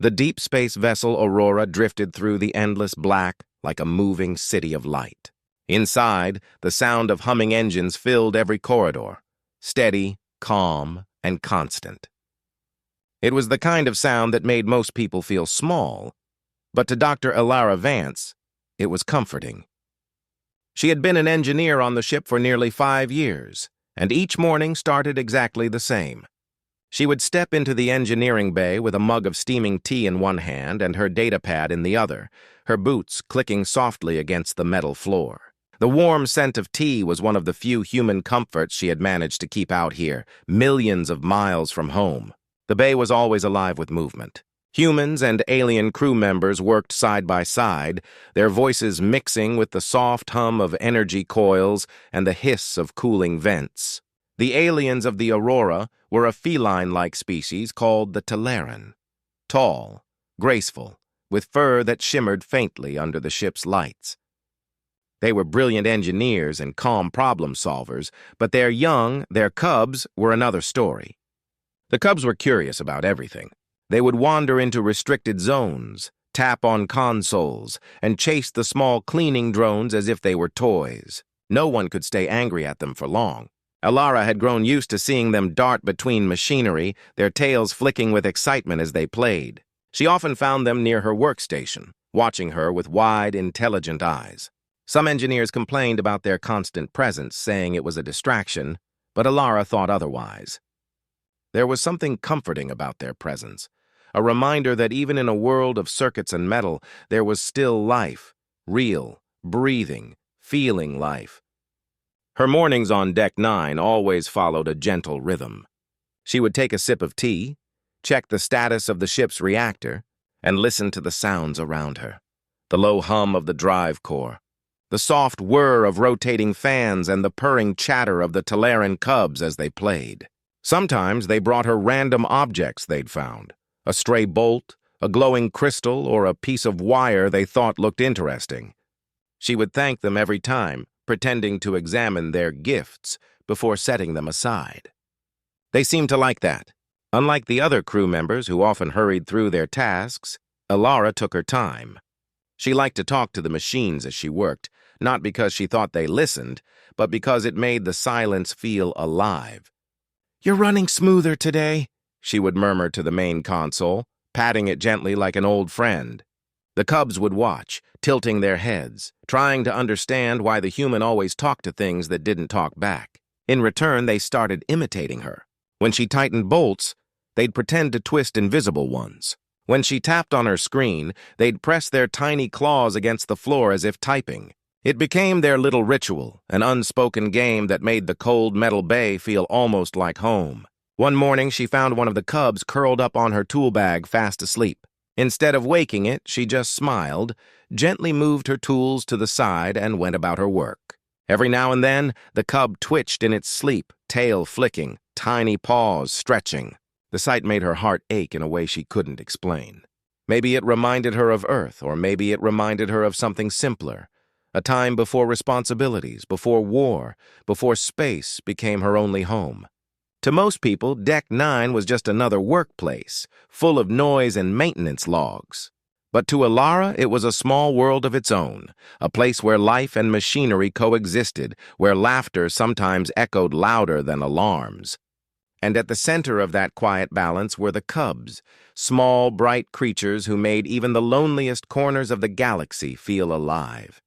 The deep space vessel Aurora drifted through the endless black like a moving city of light. Inside, the sound of humming engines filled every corridor, steady, calm, and constant. It was the kind of sound that made most people feel small, but to Dr. Elara Vance, it was comforting. She had been an engineer on the ship for nearly 5 years, and each morning started exactly the same. She would step into the engineering bay with a mug of steaming tea in one hand and her data pad in the other, her boots clicking softly against the metal floor. The warm scent of tea was one of the few human comforts she had managed to keep out here, millions of miles from home. The bay was always alive with movement. Humans and alien crew members worked side by side, their voices mixing with the soft hum of energy coils and the hiss of cooling vents. The aliens of the Aurora were a feline-like species called the Tolaran. Tall, graceful, with fur that shimmered faintly under the ship's lights. They were brilliant engineers and calm problem solvers, but their young, their cubs, were another story. The cubs were curious about everything. They would wander into restricted zones, tap on consoles, and chase the small cleaning drones as if they were toys. No one could stay angry at them for long. Elara had grown used to seeing them dart between machinery, their tails flicking with excitement as they played. She often found them near her workstation, watching her with wide, intelligent eyes. Some engineers complained about their constant presence, saying it was a distraction, but Elara thought otherwise. There was something comforting about their presence, a reminder that even in a world of circuits and metal, there was still life, real, breathing, feeling life. Her mornings on Deck 9 always followed a gentle rhythm. She would take a sip of tea, check the status of the ship's reactor, and listen to the sounds around her. The low hum of the drive core, the soft whir of rotating fans, and the purring chatter of the Tolaran cubs as they played. Sometimes they brought her random objects they'd found, a stray bolt, a glowing crystal, or a piece of wire they thought looked interesting. She would thank them every time, pretending to examine their gifts before setting them aside. They seemed to like that. Unlike the other crew members who often hurried through their tasks, Elara took her time. She liked to talk to the machines as she worked, not because she thought they listened, but because it made the silence feel alive. "You're running smoother today," she would murmur to the main console, patting it gently like an old friend. The cubs would watch, tilting their heads, trying to understand why the human always talked to things that didn't talk back. In return, they started imitating her. When she tightened bolts, they'd pretend to twist invisible ones. When she tapped on her screen, they'd press their tiny claws against the floor as if typing. It became their little ritual, an unspoken game that made the cold metal bay feel almost like home. One morning, she found one of the cubs curled up on her tool bag, fast asleep. Instead of waking it, she just smiled, gently moved her tools to the side, and went about her work. Every now and then, the cub twitched in its sleep, tail flicking, tiny paws stretching. The sight made her heart ache in a way she couldn't explain. Maybe it reminded her of Earth, or maybe it reminded her of something simpler. A time before responsibilities, before war, before space became her only home. To most people, Deck 9 was just another workplace, full of noise and maintenance logs. But to Elara, it was a small world of its own, a place where life and machinery coexisted, where laughter sometimes echoed louder than alarms. And at the center of that quiet balance were the cubs, small, bright creatures who made even the loneliest corners of the galaxy feel alive.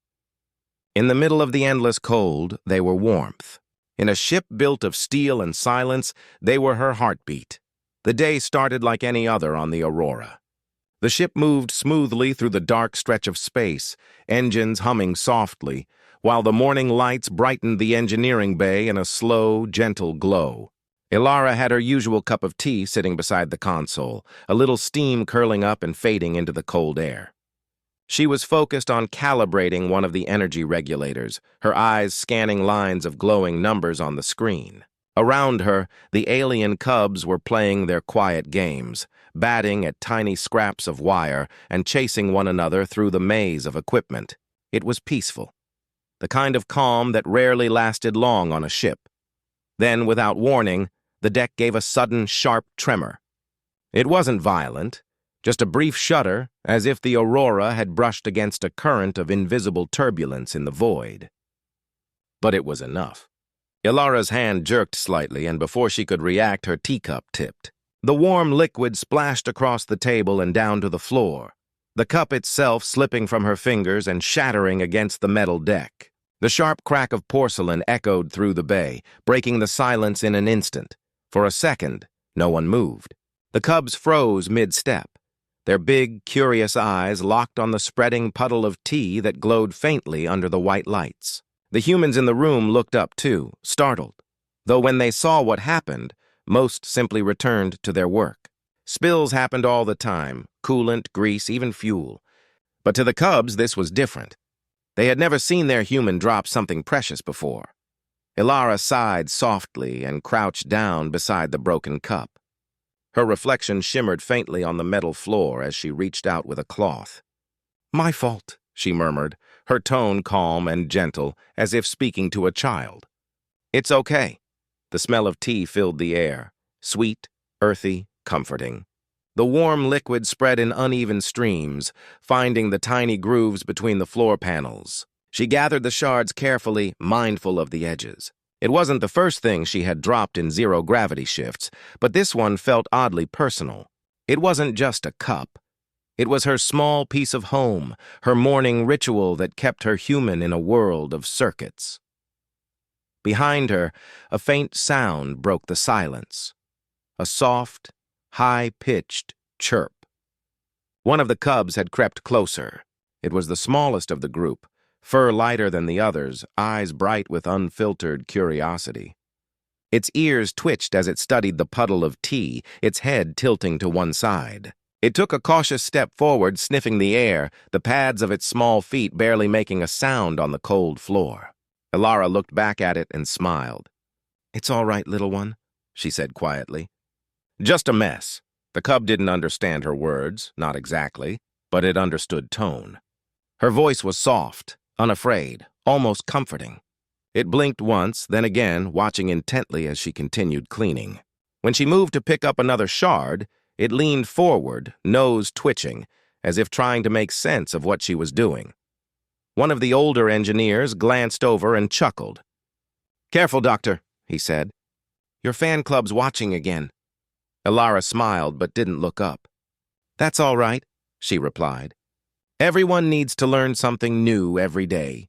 In the middle of the endless cold, they were warmth. In a ship built of steel and silence, they were her heartbeat. The day started like any other on the Aurora. The ship moved smoothly through the dark stretch of space, engines humming softly, while the morning lights brightened the engineering bay in a slow, gentle glow. Elara had her usual cup of tea sitting beside the console, a little steam curling up and fading into the cold air. She was focused on calibrating one of the energy regulators, her eyes scanning lines of glowing numbers on the screen. Around her, the alien cubs were playing their quiet games, batting at tiny scraps of wire and chasing one another through the maze of equipment. It was peaceful, the kind of calm that rarely lasted long on a ship. Then, without warning, the deck gave a sudden, sharp tremor. It wasn't violent, Just a brief shudder, as if the Aurora had brushed against a current of invisible turbulence in the void. But it was enough. Elara's hand jerked slightly, and before she could react, her teacup tipped. The warm liquid splashed across the table and down to the floor, the cup itself slipping from her fingers and shattering against the metal deck. The sharp crack of porcelain echoed through the bay, breaking the silence in an instant. For a second, no one moved. The cubs froze mid-step, their big, curious eyes locked on the spreading puddle of tea that glowed faintly under the white lights. The humans in the room looked up too, startled, though when they saw what happened, most simply returned to their work. Spills happened all the time, coolant, grease, even fuel. But to the cubs, this was different. They had never seen their human drop something precious before. Elara sighed softly and crouched down beside the broken cup. Her reflection shimmered faintly on the metal floor as she reached out with a cloth. "My fault," she murmured, her tone calm and gentle, as if speaking to a child. "It's okay." The smell of tea filled the air, sweet, earthy, comforting. The warm liquid spread in uneven streams, finding the tiny grooves between the floor panels. She gathered the shards carefully, mindful of the edges. It wasn't the first thing she had dropped in zero-gravity shifts, but this one felt oddly personal. It wasn't just a cup. It was her small piece of home, her morning ritual that kept her human in a world of circuits. Behind her, a faint sound broke the silence. A soft, high-pitched chirp. One of the cubs had crept closer. It was the smallest of the group, fur lighter than the others, eyes bright with unfiltered curiosity. Its ears twitched as it studied the puddle of tea, its head tilting to one side. It took a cautious step forward, sniffing the air, the pads of its small feet barely making a sound on the cold floor. Elara looked back at it and smiled. "It's all right, little one," she said quietly. "Just a mess." The cub didn't understand her words, not exactly, but it understood tone. Her voice was soft, unafraid, almost comforting. It blinked once, then again, watching intently as she continued cleaning. When she moved to pick up another shard, it leaned forward, nose twitching, as if trying to make sense of what she was doing. One of the older engineers glanced over and chuckled. "Careful, Doctor," he said. "Your fan club's watching again." Elara smiled but didn't look up. "That's all right," she replied. "Everyone needs to learn something new every day."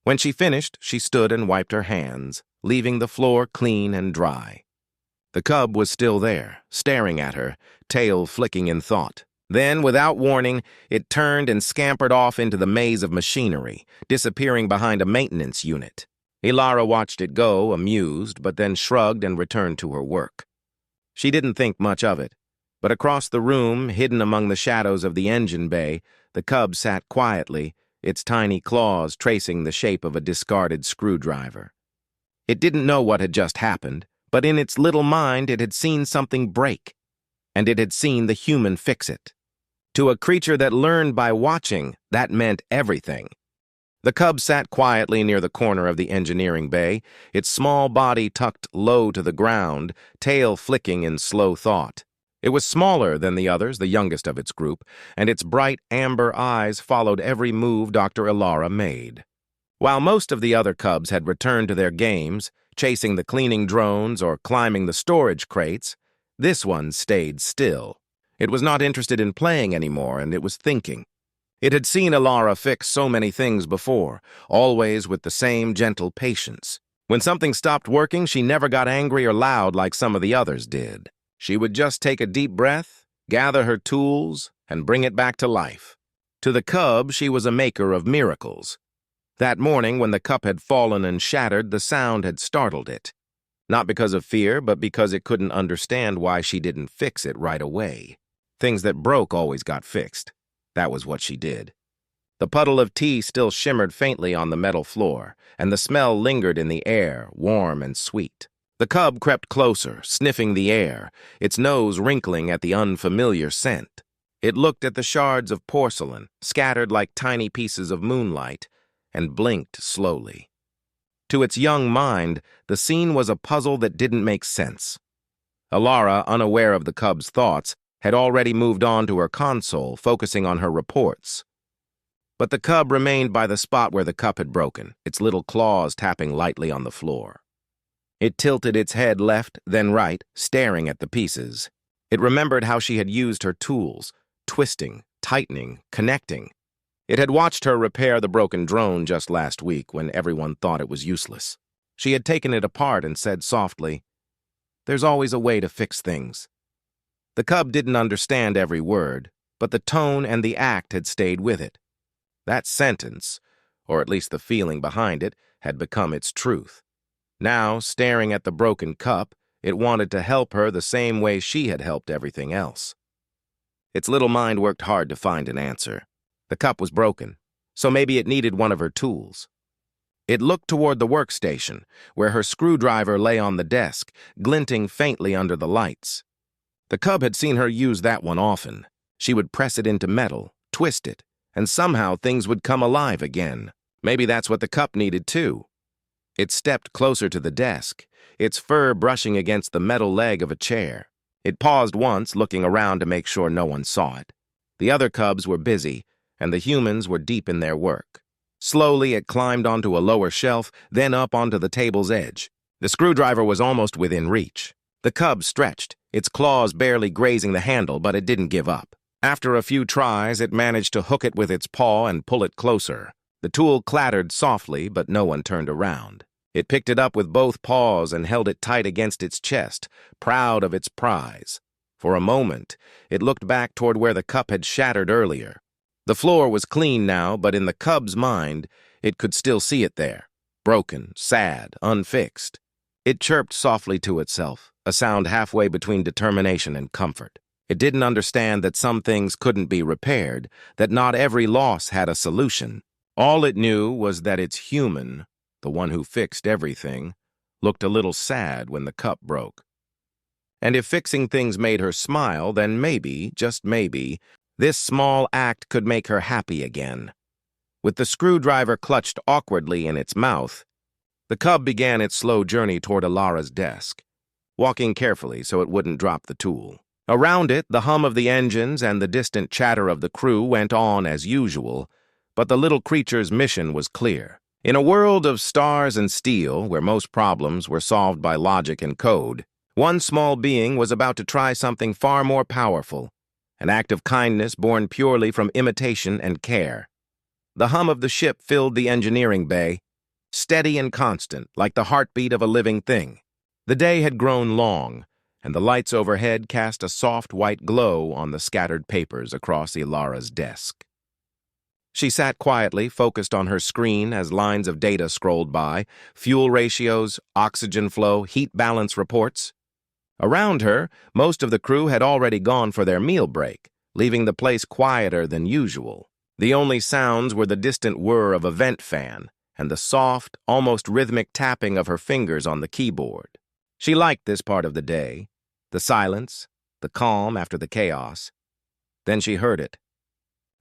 When she finished, she stood and wiped her hands, leaving the floor clean and dry. The cub was still there, staring at her, tail flicking in thought. Then, without warning, it turned and scampered off into the maze of machinery, disappearing behind a maintenance unit. Elara watched it go, amused, but then shrugged and returned to her work. She didn't think much of it, but across the room, hidden among the shadows of the engine bay, the cub sat quietly, its tiny claws tracing the shape of a discarded screwdriver. It didn't know what had just happened, but in its little mind it had seen something break, and it had seen the human fix it. To a creature that learned by watching, that meant everything. The cub sat quietly near the corner of the engineering bay, its small body tucked low to the ground, tail flicking in slow thought. It was smaller than the others, the youngest of its group, and its bright amber eyes followed every move Dr. Elara made. While most of the other cubs had returned to their games, chasing the cleaning drones or climbing the storage crates, this one stayed still. It was not interested in playing anymore, and it was thinking. It had seen Elara fix so many things before, always with the same gentle patience. When something stopped working, she never got angry or loud like some of the others did. She would just take a deep breath, gather her tools, and bring it back to life. To the cub, she was a maker of miracles. That morning, when the cup had fallen and shattered, the sound had startled it. Not because of fear, but because it couldn't understand why she didn't fix it right away. Things that broke always got fixed. That was what she did. The puddle of tea still shimmered faintly on the metal floor, and the smell lingered in the air, warm and sweet. The cub crept closer, sniffing the air, its nose wrinkling at the unfamiliar scent. It looked at the shards of porcelain, scattered like tiny pieces of moonlight, and blinked slowly. To its young mind, the scene was a puzzle that didn't make sense. Elara, unaware of the cub's thoughts, had already moved on to her console, focusing on her reports. But the cub remained by the spot where the cup had broken, its little claws tapping lightly on the floor. It tilted its head left, then right, staring at the pieces. It remembered how she had used her tools, twisting, tightening, connecting. It had watched her repair the broken drone just last week when everyone thought it was useless. She had taken it apart and said softly, "There's always a way to fix things." The cub didn't understand every word, but the tone and the act had stayed with it. That sentence, or at least the feeling behind it, had become its truth. Now, staring at the broken cup, it wanted to help her the same way she had helped everything else. Its little mind worked hard to find an answer. The cup was broken, so maybe it needed one of her tools. It looked toward the workstation, where her screwdriver lay on the desk, glinting faintly under the lights. The cub had seen her use that one often. She would press it into metal, twist it, and somehow things would come alive again. Maybe that's what the cup needed too. It stepped closer to the desk, its fur brushing against the metal leg of a chair. It paused once, looking around to make sure no one saw it. The other cubs were busy, and the humans were deep in their work. Slowly, it climbed onto a lower shelf, then up onto the table's edge. The screwdriver was almost within reach. The cub stretched, its claws barely grazing the handle, but it didn't give up. After a few tries, it managed to hook it with its paw and pull it closer. The tool clattered softly, but no one turned around. It picked it up with both paws and held it tight against its chest, proud of its prize. For a moment, it looked back toward where the cup had shattered earlier. The floor was clean now, but in the cub's mind, it could still see it there. Broken, sad, unfixed. It chirped softly to itself, a sound halfway between determination and comfort. It didn't understand that some things couldn't be repaired, that not every loss had a solution. All it knew was that its human, the one who fixed everything, looked a little sad when the cup broke. And if fixing things made her smile, then maybe, just maybe, this small act could make her happy again. With the screwdriver clutched awkwardly in its mouth, the cub began its slow journey toward Elara's desk, walking carefully so it wouldn't drop the tool. Around it, the hum of the engines and the distant chatter of the crew went on as usual, but the little creature's mission was clear. In a world of stars and steel, where most problems were solved by logic and code, one small being was about to try something far more powerful, an act of kindness born purely from imitation and care. The hum of the ship filled the engineering bay, steady and constant, like the heartbeat of a living thing. The day had grown long, and the lights overhead cast a soft white glow on the scattered papers across Elara's desk. She sat quietly, focused on her screen as lines of data scrolled by, fuel ratios, oxygen flow, heat balance reports. Around her, most of the crew had already gone for their meal break, leaving the place quieter than usual. The only sounds were the distant whir of a vent fan and the soft, almost rhythmic tapping of her fingers on the keyboard. She liked this part of the day, the silence, the calm after the chaos. Then she heard it.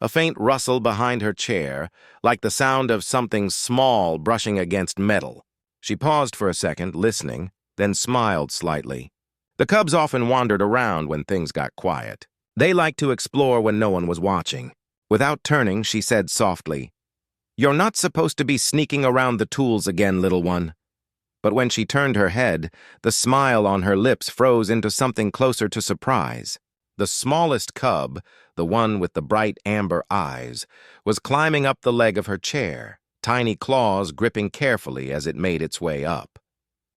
A faint rustle behind her chair, like the sound of something small brushing against metal. She paused for a second, listening, then smiled slightly. The cubs often wandered around when things got quiet. They liked to explore when no one was watching. Without turning, she said softly, "You're not supposed to be sneaking around the tools again, little one." But when she turned her head, the smile on her lips froze into something closer to surprise. The smallest cub, the one with the bright amber eyes, was climbing up the leg of her chair, tiny claws gripping carefully as it made its way up.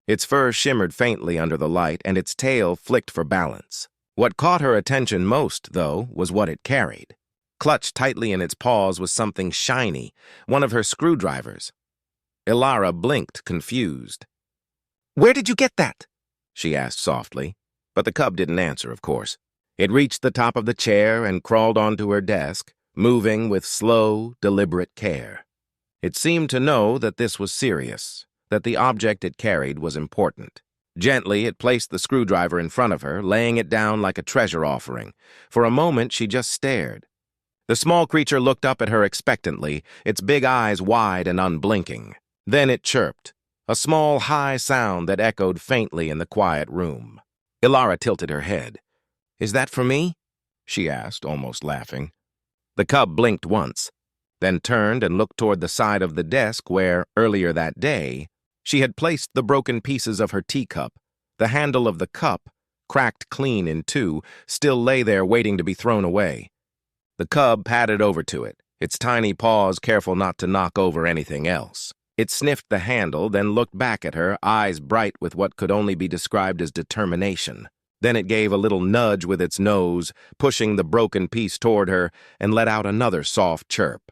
Its fur shimmered faintly under the light, and its tail flicked for balance. What caught her attention most, though, was what it carried. Clutched tightly in its paws was something shiny, one of her screwdrivers. Elara blinked, confused. "Where did you get that?" she asked softly, but the cub didn't answer, of course. It reached the top of the chair and crawled onto her desk, moving with slow, deliberate care. It seemed to know that this was serious, that the object it carried was important. Gently, it placed the screwdriver in front of her, laying it down like a treasure offering. For a moment, she just stared. The small creature looked up at her expectantly, its big eyes wide and unblinking. Then it chirped, a small, high sound that echoed faintly in the quiet room. Elara tilted her head. "Is that for me?" she asked, almost laughing. The cub blinked once, then turned and looked toward the side of the desk where, earlier that day, she had placed the broken pieces of her teacup. The handle of the cup, cracked clean in two, still lay there waiting to be thrown away. The cub padded over to it, its tiny paws careful not to knock over anything else. It sniffed the handle, then looked back at her, eyes bright with what could only be described as determination. Then it gave a little nudge with its nose, pushing the broken piece toward her, and let out another soft chirp.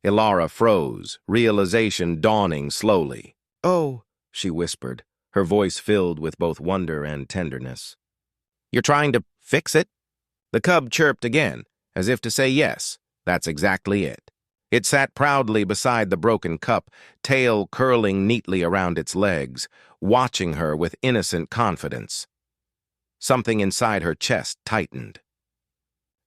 Elara froze, realization dawning slowly. "Oh," she whispered, her voice filled with both wonder and tenderness. "You're trying to fix it?" The cub chirped again, as if to say yes, that's exactly it. It sat proudly beside the broken cup, tail curling neatly around its legs, watching her with innocent confidence. Something inside her chest tightened.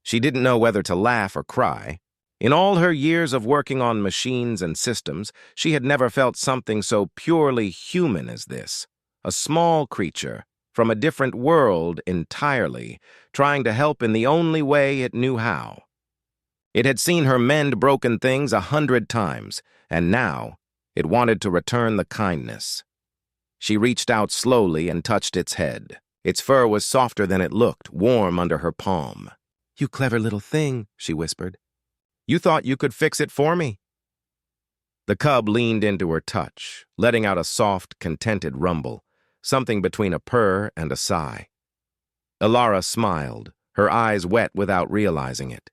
She didn't know whether to laugh or cry. In all her years of working on machines and systems, she had never felt something so purely human as this. A small creature, from a different world entirely, trying to help in the only way it knew how. It had seen her mend broken things 100 times, and now it wanted to return the kindness. She reached out slowly and touched its head. Its fur was softer than it looked, warm under her palm. "You clever little thing," she whispered. "You thought you could fix it for me." The cub leaned into her touch, letting out a soft, contented rumble, something between a purr and a sigh. Elara smiled, her eyes wet without realizing it.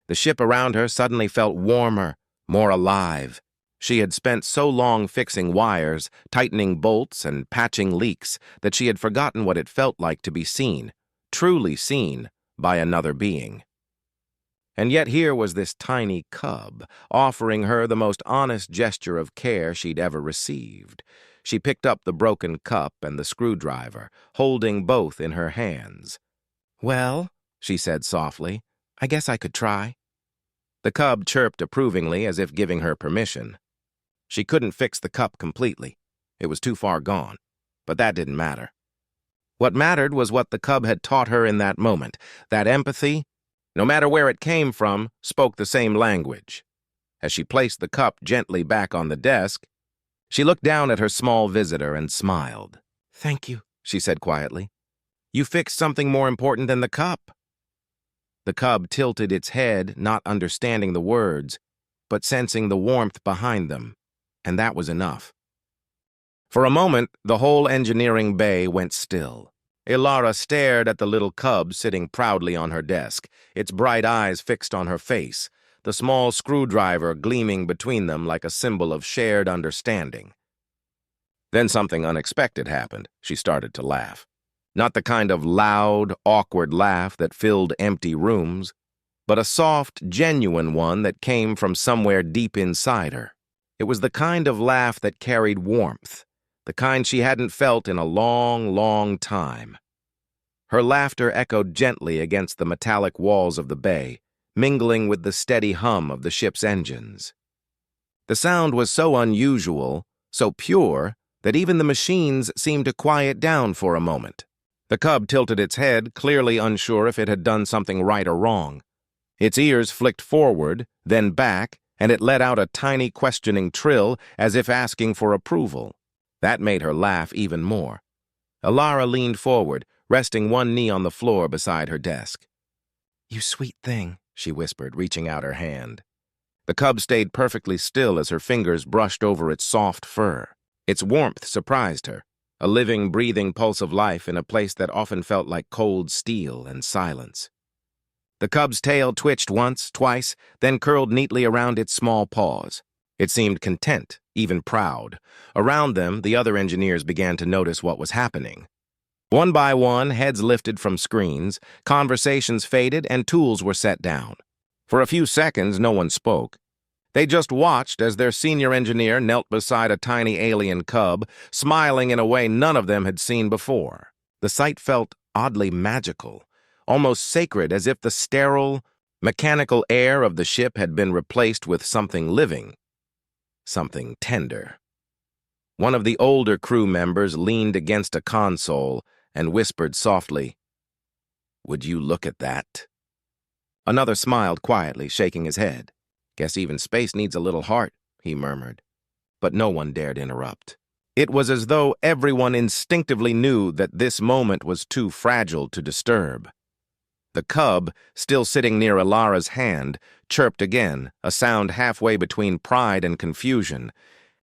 The ship around her suddenly felt warmer, more alive. She had spent so long fixing wires, tightening bolts, and patching leaks that she had forgotten what it felt like to be seen, truly seen, by another being. And yet here was this tiny cub, offering her the most honest gesture of care she'd ever received. She picked up the broken cup and the screwdriver, holding both in her hands. "Well," she said softly, "I guess I could try." The cub chirped approvingly as if giving her permission. She couldn't fix the cup completely. It was too far gone. But that didn't matter. What mattered was what the cub had taught her in that moment. That empathy, no matter where it came from, spoke the same language. As she placed the cup gently back on the desk, she looked down at her small visitor and smiled. "Thank you," she said quietly. "You fixed something more important than the cup." The cub tilted its head, not understanding the words, but sensing the warmth behind them, and that was enough. For a moment, the whole engineering bay went still. Elara stared at the little cub sitting proudly on her desk, its bright eyes fixed on her face, the small screwdriver gleaming between them like a symbol of shared understanding. Then something unexpected happened. She started to laugh. Not the kind of loud, awkward laugh that filled empty rooms, but a soft, genuine one that came from somewhere deep inside her. It was the kind of laugh that carried warmth, the kind she hadn't felt in a long, long time. Her laughter echoed gently against the metallic walls of the bay, mingling with the steady hum of the ship's engines. The sound was so unusual, so pure, that even the machines seemed to quiet down for a moment. The cub tilted its head, clearly unsure if it had done something right or wrong. Its ears flicked forward, then back, and it let out a tiny questioning trill as if asking for approval. That made her laugh even more. Elara leaned forward, resting one knee on the floor beside her desk. "You sweet thing," she whispered, reaching out her hand. The cub stayed perfectly still as her fingers brushed over its soft fur. Its warmth surprised her, a living, breathing pulse of life in a place that often felt like cold steel and silence. The cub's tail twitched once, twice, then curled neatly around its small paws. It seemed content, even proud. Around them, the other engineers began to notice what was happening. One by one, heads lifted from screens, conversations faded, and tools were set down. For a few seconds, no one spoke. They just watched as their senior engineer knelt beside a tiny alien cub, smiling in a way none of them had seen before. The sight felt oddly magical, almost sacred, as if the sterile, mechanical air of the ship had been replaced with something living, something tender. One of the older crew members leaned against a console and whispered softly, "Would you look at that?" Another smiled quietly, shaking his head. Guess even space needs a little heart, he murmured. But no one dared interrupt. It was as though everyone instinctively knew that this moment was too fragile to disturb. The cub, still sitting near Elara's hand, chirped again, a sound halfway between pride and confusion.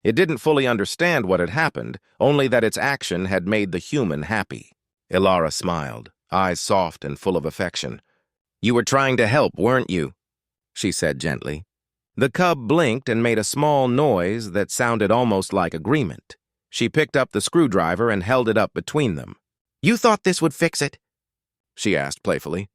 It didn't fully understand what had happened, only that its action had made the human happy. Elara smiled, eyes soft and full of affection. "You were trying to help, weren't you?" she said gently. The cub blinked and made a small noise that sounded almost like agreement. She picked up the screwdriver and held it up between them. "You thought this would fix it?" she asked playfully.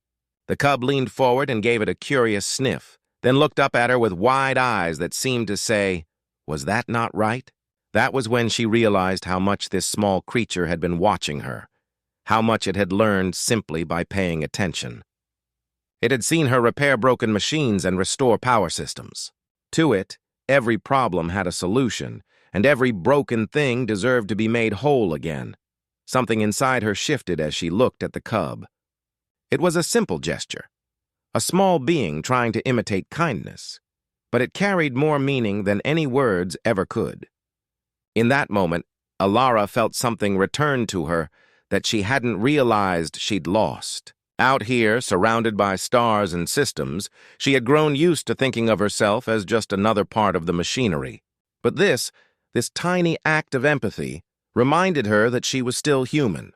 The cub leaned forward and gave it a curious sniff, then looked up at her with wide eyes that seemed to say, "Was that not right?" That was when she realized how much this small creature had been watching her, how much it had learned simply by paying attention. It had seen her repair broken machines and restore power systems. To it, every problem had a solution, and every broken thing deserved to be made whole again. Something inside her shifted as she looked at the cub. It was a simple gesture, a small being trying to imitate kindness, but it carried more meaning than any words ever could. In that moment, Elara felt something return to her that she hadn't realized she'd lost. Out here, surrounded by stars and systems, she had grown used to thinking of herself as just another part of the machinery. But this tiny act of empathy, reminded her that she was still human,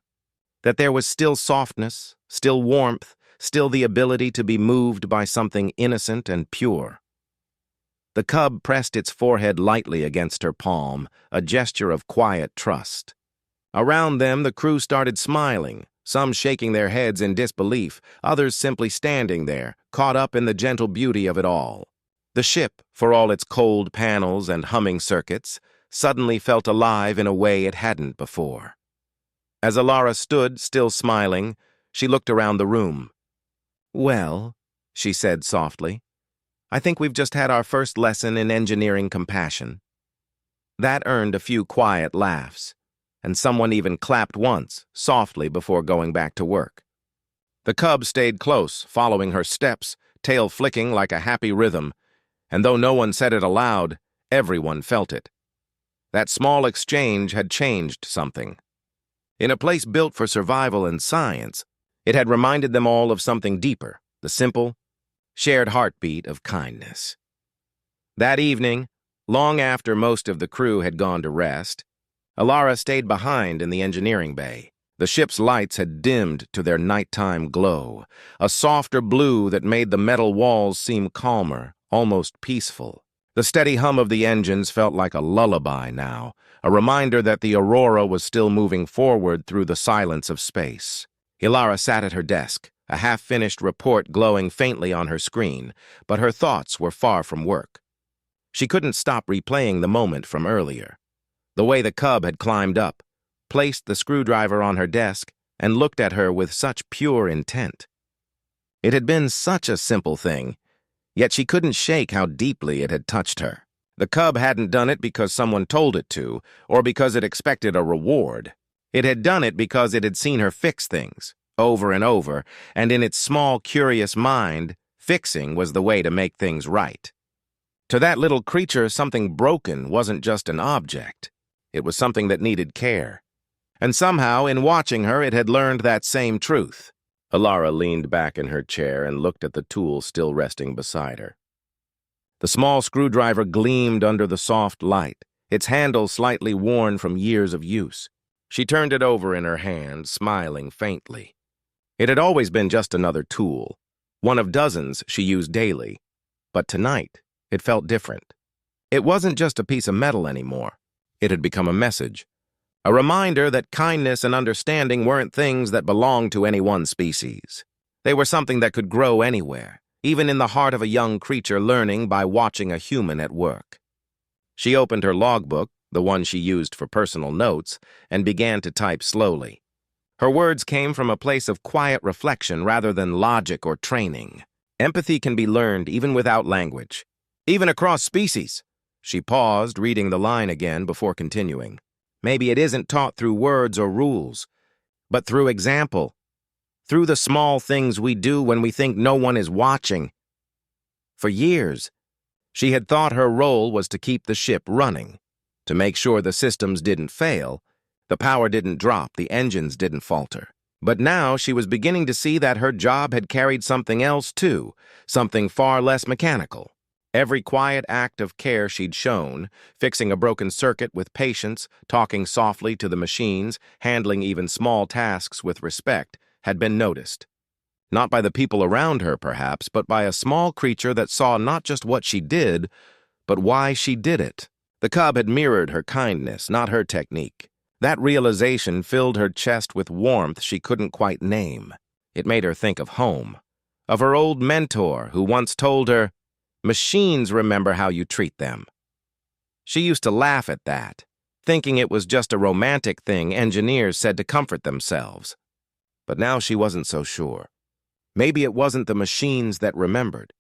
that there was still softness, still warmth, still the ability to be moved by something innocent and pure. The cub pressed its forehead lightly against her palm, a gesture of quiet trust. Around them, the crew started smiling, some shaking their heads in disbelief, others simply standing there, caught up in the gentle beauty of it all. The ship, for all its cold panels and humming circuits, suddenly felt alive in a way it hadn't before. As Elara stood, still smiling, she looked around the room. "Well," she said softly, "I think we've just had our first lesson in engineering compassion." That earned a few quiet laughs, and someone even clapped once, softly before going back to work. The cub stayed close, following her steps, tail flicking like a happy rhythm, and though no one said it aloud, everyone felt it. That small exchange had changed something. In a place built for survival and science, it had reminded them all of something deeper, the simple, shared heartbeat of kindness. That evening, long after most of the crew had gone to rest, Elara stayed behind in the engineering bay. The ship's lights had dimmed to their nighttime glow, a softer blue that made the metal walls seem calmer, almost peaceful. The steady hum of the engines felt like a lullaby now, a reminder that the Aurora was still moving forward through the silence of space. Elara sat at her desk, a half-finished report glowing faintly on her screen, but her thoughts were far from work. She couldn't stop replaying the moment from earlier. The way the cub had climbed up, placed the screwdriver on her desk, and looked at her with such pure intent. It had been such a simple thing, yet she couldn't shake how deeply it had touched her. The cub hadn't done it because someone told it to, or because it expected a reward. It had done it because it had seen her fix things, over and over, and in its small, curious mind, fixing was the way to make things right. To that little creature, something broken wasn't just an object. It was something that needed care. And somehow, in watching her, it had learned that same truth. Elara leaned back in her chair and looked at the tool still resting beside her. The small screwdriver gleamed under the soft light, its handle slightly worn from years of use. She turned it over in her hand, smiling faintly. It had always been just another tool, one of dozens she used daily. But tonight, it felt different. It wasn't just a piece of metal anymore. It had become a message. A reminder that kindness and understanding weren't things that belonged to any one species. They were something that could grow anywhere, even in the heart of a young creature learning by watching a human at work. She opened her logbook, the one she used for personal notes, and began to type slowly. Her words came from a place of quiet reflection rather than logic or training. Empathy can be learned even without language, even across species. She paused, reading the line again before continuing. Maybe it isn't taught through words or rules, but through example, through the small things we do when we think no one is watching. For years, she had thought her role was to keep the ship running, to make sure the systems didn't fail, the power didn't drop, the engines didn't falter. But now she was beginning to see that her job had carried something else too, something far less mechanical. Every quiet act of care she'd shown, fixing a broken circuit with patience, talking softly to the machines, handling even small tasks with respect, had been noticed. Not by the people around her, perhaps, but by a small creature that saw not just what she did, but why she did it. The cub had mirrored her kindness, not her technique. That realization filled her chest with warmth she couldn't quite name. It made her think of home, of her old mentor who once told her, "Machines remember how you treat them." She used to laugh at that, thinking it was just a romantic thing engineers said to comfort themselves. But now she wasn't so sure. Maybe it wasn't the machines that remembered.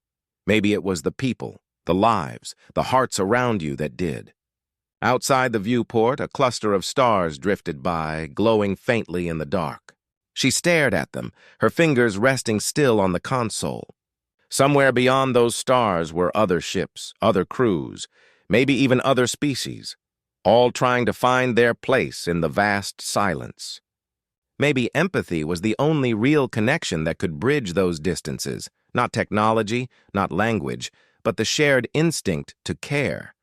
Maybe it was the people, the lives, the hearts around you that did. Outside the viewport, a cluster of stars drifted by, glowing faintly in the dark. She stared at them, her fingers resting still on the console. Somewhere beyond those stars were other ships, other crews, maybe even other species, all trying to find their place in the vast silence. Maybe empathy was the only real connection that could bridge those distances, not technology, not language, but the shared instinct to care.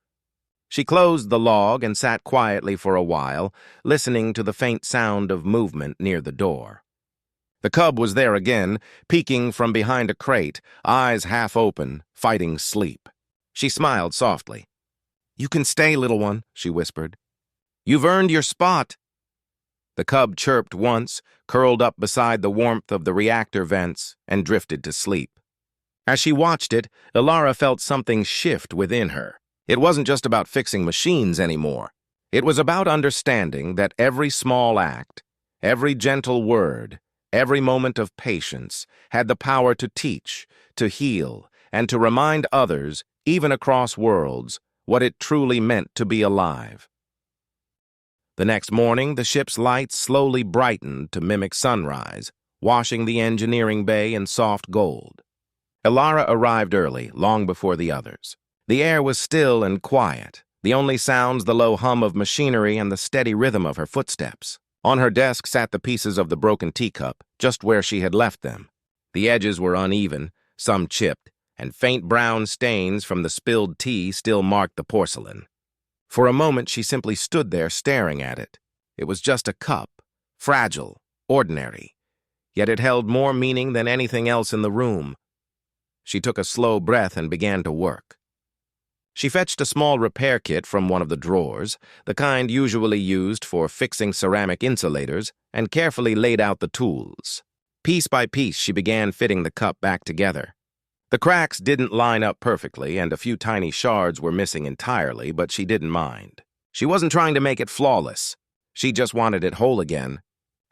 She closed the log and sat quietly for a while, listening to the faint sound of movement near the door. The cub was there again, peeking from behind a crate, eyes half open, fighting sleep. She smiled softly. "You can stay, little one," she whispered. "You've earned your spot." The cub chirped once, curled up beside the warmth of the reactor vents, and drifted to sleep. As she watched it, Elara felt something shift within her. It wasn't just about fixing machines anymore. It was about understanding that every small act, every gentle word, every moment of patience had the power to teach, to heal, and to remind others, even across worlds, what it truly meant to be alive. The next morning, the ship's lights slowly brightened to mimic sunrise, washing the engineering bay in soft gold. Elara arrived early, long before the others. The air was still and quiet, the only sounds the low hum of machinery and the steady rhythm of her footsteps. On her desk sat the pieces of the broken teacup, just where she had left them. The edges were uneven, some chipped, and faint brown stains from the spilled tea still marked the porcelain. For a moment she simply stood there staring at it. It was just a cup, fragile, ordinary, yet it held more meaning than anything else in the room. She took a slow breath and began to work. She fetched a small repair kit from one of the drawers, the kind usually used for fixing ceramic insulators, and carefully laid out the tools. Piece by piece, she began fitting the cup back together. The cracks didn't line up perfectly, and a few tiny shards were missing entirely, but she didn't mind. She wasn't trying to make it flawless. She just wanted it whole again.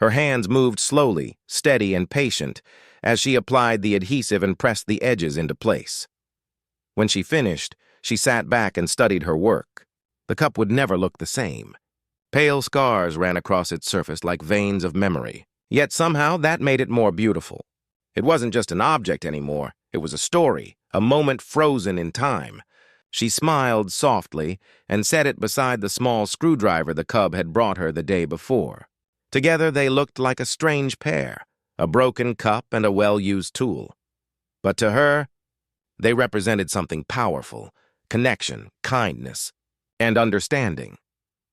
Her hands moved slowly, steady and patient, as she applied the adhesive and pressed the edges into place. When she finished, she sat back and studied her work. The cup would never look the same. Pale scars ran across its surface like veins of memory. Yet somehow that made it more beautiful. It wasn't just an object anymore. It was a story, a moment frozen in time. She smiled softly and set it beside the small screwdriver the cub had brought her the day before. Together they looked like a strange pair, a broken cup and a well-used tool. But to her, they represented something powerful. Connection, kindness, and understanding.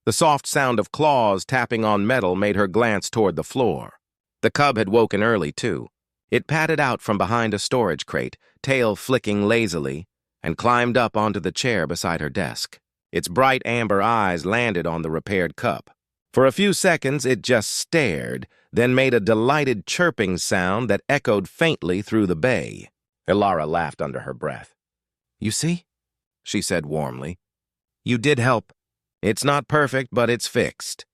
The soft sound of claws tapping on metal made her glance toward the floor. The cub had woken early, too. It padded out from behind a storage crate, tail flicking lazily, and climbed up onto the chair beside her desk. Its bright amber eyes landed on the repaired cup. For a few seconds, it just stared, then made a delighted chirping sound that echoed faintly through the bay. Elara laughed under her breath. "You see?" she said warmly. "You did help. It's not perfect, but it's fixed."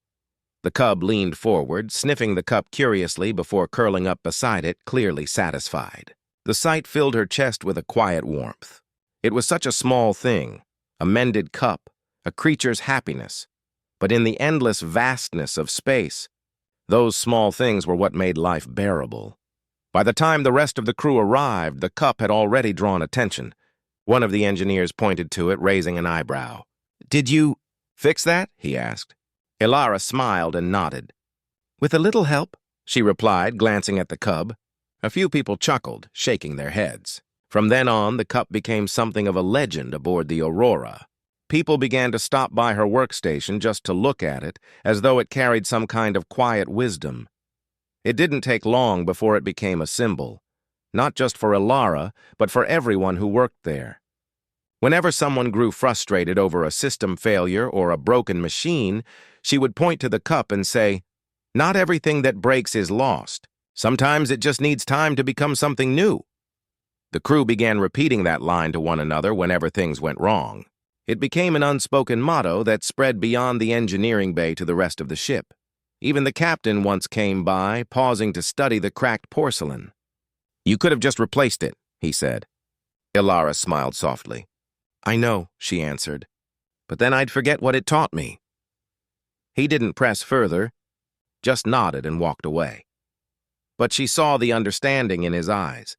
The cub leaned forward, sniffing the cup curiously before curling up beside it, clearly satisfied. The sight filled her chest with a quiet warmth. It was such a small thing, a mended cup, a creature's happiness. But in the endless vastness of space, those small things were what made life bearable. By the time the rest of the crew arrived, the cup had already drawn attention. One of the engineers pointed to it, raising an eyebrow. "Did you fix that?" he asked. Elara smiled and nodded. "With a little help," she replied, glancing at the cub. A few people chuckled, shaking their heads. From then on, the cup became something of a legend aboard the Aurora. People began to stop by her workstation just to look at it, as though it carried some kind of quiet wisdom. It didn't take long before it became a symbol, not just for Elara, but for everyone who worked there. Whenever someone grew frustrated over a system failure or a broken machine, she would point to the cup and say, "Not everything that breaks is lost. Sometimes it just needs time to become something new." The crew began repeating that line to one another whenever things went wrong. It became an unspoken motto that spread beyond the engineering bay to the rest of the ship. Even the captain once came by, pausing to study the cracked porcelain. "You could have just replaced it," he said. Elara smiled softly. "I know," she answered, "but then I'd forget what it taught me." He didn't press further, just nodded and walked away. But she saw the understanding in his eyes.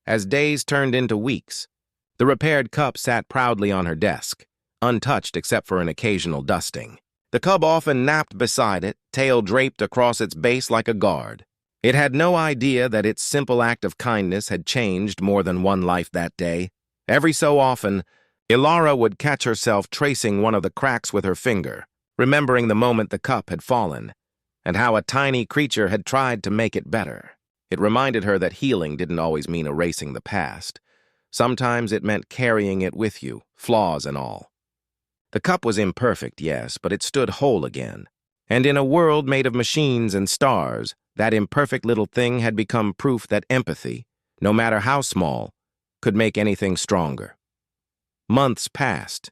As days turned into weeks, the repaired cup sat proudly on her desk, untouched except for an occasional dusting. The cub often napped beside it, tail draped across its base like a guard. It had no idea that its simple act of kindness had changed more than one life that day. Every so often, Elara would catch herself tracing one of the cracks with her finger, remembering the moment the cup had fallen, and how a tiny creature had tried to make it better. It reminded her that healing didn't always mean erasing the past. Sometimes it meant carrying it with you, flaws and all. The cup was imperfect, yes, but it stood whole again. And in a world made of machines and stars, that imperfect little thing had become proof that empathy, no matter how small, could make anything stronger. Months passed,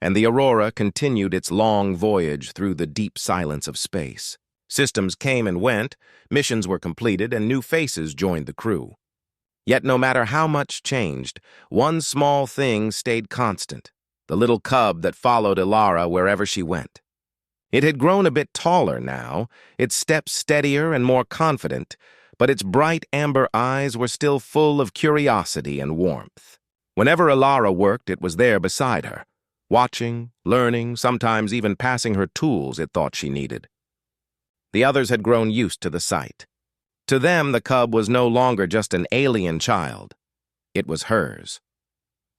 and the Aurora continued its long voyage through the deep silence of space. Systems came and went, missions were completed, and new faces joined the crew. Yet no matter how much changed, one small thing stayed constant: the little cub that followed Elara wherever she went. It had grown a bit taller now, its steps steadier and more confident, but its bright amber eyes were still full of curiosity and warmth. Whenever Elara worked, it was there beside her, watching, learning, sometimes even passing her tools it thought she needed. The others had grown used to the sight. To them, the cub was no longer just an alien child. It was hers.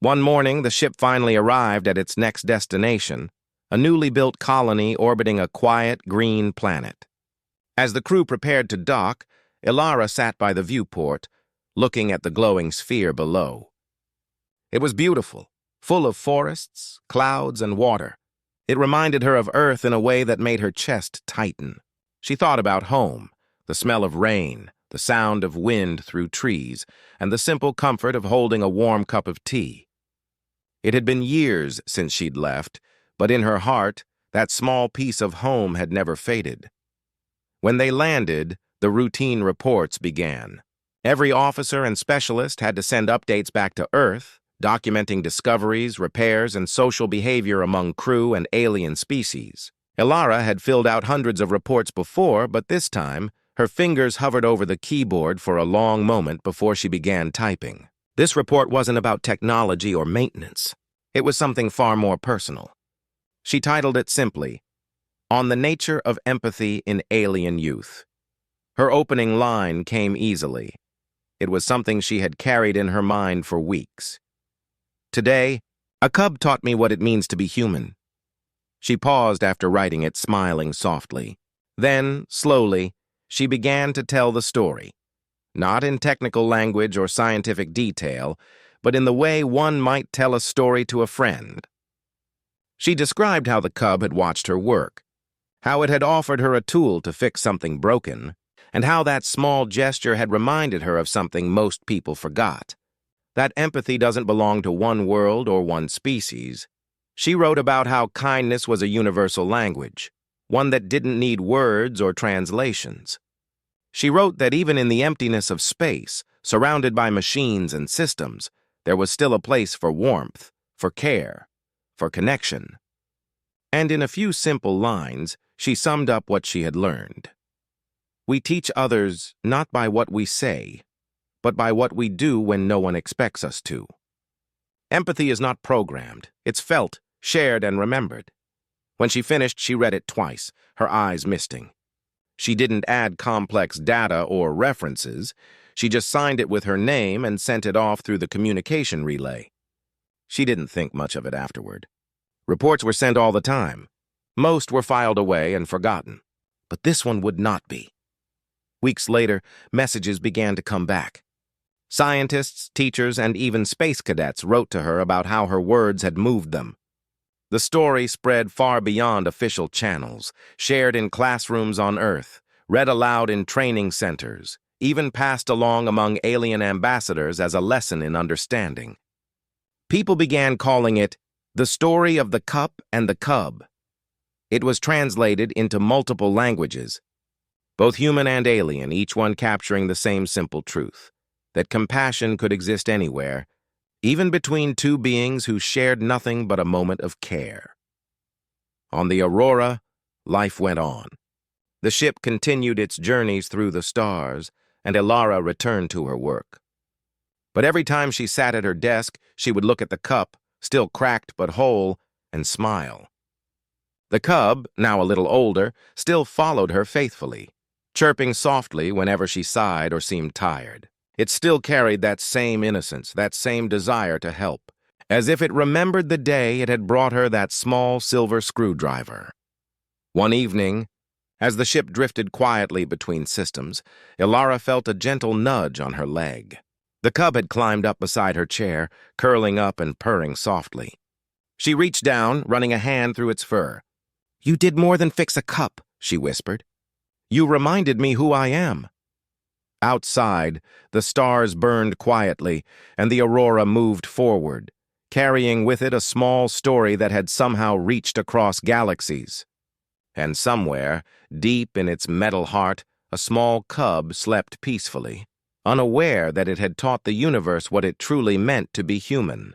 One morning, the ship finally arrived at its next destination, a newly built colony orbiting a quiet, green planet. As the crew prepared to dock, Elara sat by the viewport, looking at the glowing sphere below. It was beautiful, full of forests, clouds, and water. It reminded her of Earth in a way that made her chest tighten. She thought about home, the smell of rain, the sound of wind through trees, and the simple comfort of holding a warm cup of tea. It had been years since she'd left, but in her heart, that small piece of home had never faded. When they landed, the routine reports began. Every officer and specialist had to send updates back to Earth, documenting discoveries, repairs, and social behavior among crew and alien species. Elara had filled out hundreds of reports before, but this time, her fingers hovered over the keyboard for a long moment before she began typing. This report wasn't about technology or maintenance. It was something far more personal. She titled it simply, "On the Nature of Empathy in Alien Youth." Her opening line came easily. It was something she had carried in her mind for weeks. "Today, a cub taught me what it means to be human." She paused after writing it, smiling softly. Then, slowly, she began to tell the story. Not in technical language or scientific detail, but in the way one might tell a story to a friend. She described how the cub had watched her work, how it had offered her a tool to fix something broken, and how that small gesture had reminded her of something most people forgot. That empathy doesn't belong to one world or one species. She wrote about how kindness was a universal language, one that didn't need words or translations. She wrote that even in the emptiness of space, surrounded by machines and systems, there was still a place for warmth, for care, for connection. And in a few simple lines, she summed up what she had learned. "We teach others not by what we say, but by what we do when no one expects us to. Empathy is not programmed. It's felt, shared, and remembered. When she finished, she read it twice, her eyes misting. She didn't add complex data or references. She just signed it with her name and sent it off through the communication relay. She didn't think much of it afterward. Reports were sent all the time. Most were filed away and forgotten. But this one would not be. Weeks later, messages began to come back. Scientists, teachers, and even space cadets wrote to her about how her words had moved them. The story spread far beyond official channels, shared in classrooms on Earth, read aloud in training centers, even passed along among alien ambassadors as a lesson in understanding. People began calling it the story of the cup and the cub. It was translated into multiple languages, both human and alien, each one capturing the same simple truth, that compassion could exist anywhere, even between two beings who shared nothing but a moment of care. On the Aurora, life went on. The ship continued its journeys through the stars, and Elara returned to her work. But every time she sat at her desk, she would look at the cup, still cracked but whole, and smile. The cub, now a little older, still followed her faithfully, chirping softly whenever she sighed or seemed tired. It still carried that same innocence, that same desire to help, as if it remembered the day it had brought her that small silver screwdriver. One evening, as the ship drifted quietly between systems, Elara felt a gentle nudge on her leg. The cub had climbed up beside her chair, curling up and purring softly. She reached down, running a hand through its fur. "You did more than fix a cup," she whispered. "You reminded me who I am." Outside, the stars burned quietly, and the Aurora moved forward, carrying with it a small story that had somehow reached across galaxies. And somewhere, deep in its metal heart, a small cub slept peacefully, unaware that it had taught the universe what it truly meant to be human.